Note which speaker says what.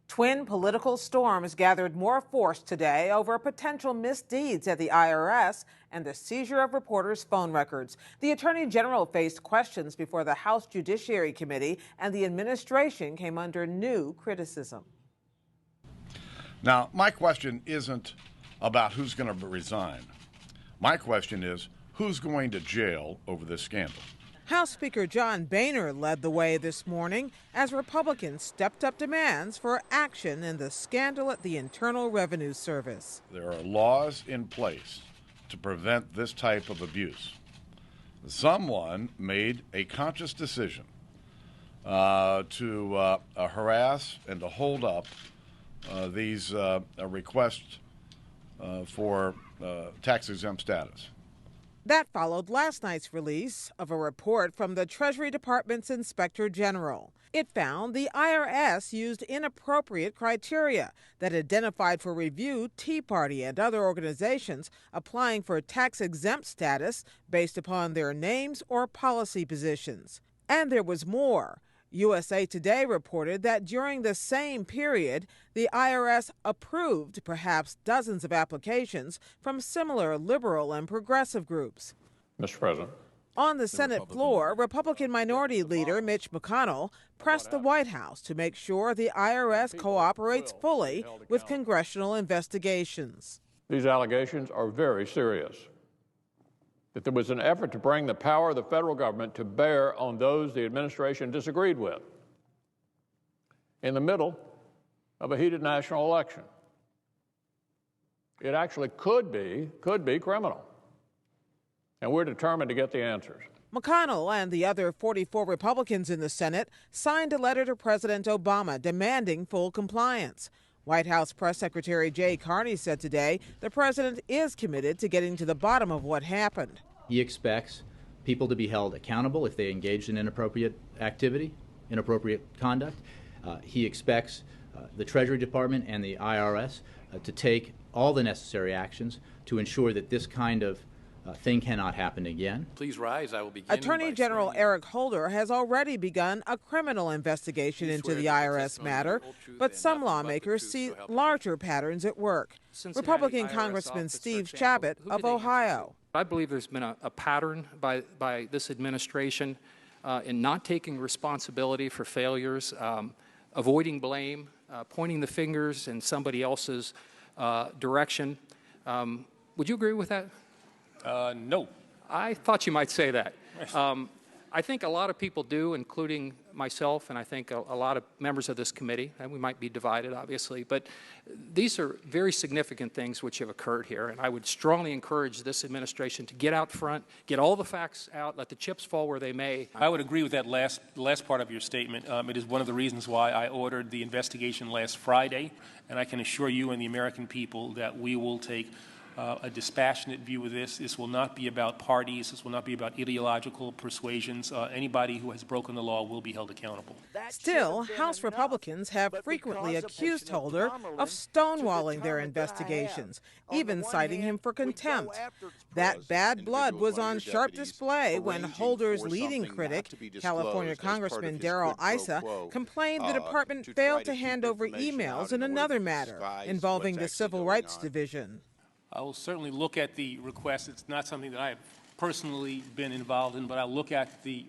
Speaker 1: Twin political storms gathered more force today over potential misdeeds at the IRS and the seizure of reporters' phone records. The Attorney General faced questions before the House Judiciary Committee, and the administration came under new criticism.
Speaker 2: Now, my question isn't about who's going to resign. My question is, who's going to jail over this scandal?
Speaker 1: House Speaker John Boehner led the way this morning as Republicans stepped up demands for action in the scandal at the Internal Revenue Service.
Speaker 2: There are laws in place to prevent this type of abuse. Someone made a conscious decision to harass and to hold up these requests for tax-exempt status.
Speaker 1: That followed last night's release of a report from the Treasury Department's Inspector General. It found the IRS used inappropriate criteria that identified for review Tea Party and other organizations applying for tax-exempt status based upon their names or policy positions. And there was more. USA Today reported that during the same period, the IRS approved perhaps dozens of applications from similar liberal and progressive groups.
Speaker 3: Mr. President.
Speaker 1: On the Senate floor, Republican Minority Leader Mitch McConnell pressed the White House to make sure the IRS cooperates fully with congressional investigations.
Speaker 3: These allegations are very serious. That there was an effort to bring the power of the federal government to bear on those the administration disagreed with in the middle of a heated national election. It actually could be criminal. And we're determined to get the answers.
Speaker 1: McConnell and the other 44 Republicans in the Senate signed a letter to President Obama demanding full compliance. White House Press Secretary Jay Carney said today the president is committed to getting to the bottom of what happened.
Speaker 4: He expects people to be held accountable if they engaged in inappropriate activity, inappropriate conduct. He expects the Treasury Department and the IRS to take all the necessary actions to ensure that this kind of thing cannot happen again.
Speaker 5: Please rise. I will begin.
Speaker 1: Attorney General Eric Holder has already begun a criminal investigation into the IRS matter, but some lawmakers see larger patterns at work. Republican Congressman Steve Chabot of Ohio.
Speaker 6: I believe there's been a pattern by this administration in not taking responsibility for failures, avoiding blame, pointing the fingers in somebody else's direction. Would you agree with that?
Speaker 5: No.
Speaker 6: I thought you might say that. I think a lot of people do, including myself, and I think a lot of members of this committee, and we might be divided, obviously, but these are very significant things which have occurred here, and I would strongly encourage this administration to get out front, get all the facts out, let the chips fall where they may.
Speaker 5: I would agree with that last part of your statement. It is one of the reasons why I ordered the investigation last Friday, and I can assure you and the American people that we will take a dispassionate view of this. This will not be about parties. This will not be about ideological persuasions. Anybody who has broken the law will be held accountable.
Speaker 1: Still, House Republicans have frequently accused Holder of stonewalling their investigations, even citing him for contempt. That bad blood was on sharp display when Holder's leading critic, California Congressman Darrell Issa, complained the department failed to hand over emails in another matter involving the Civil Rights Division.
Speaker 5: I will certainly look at the request. It's not something that I have personally been involved in, but I'll look at the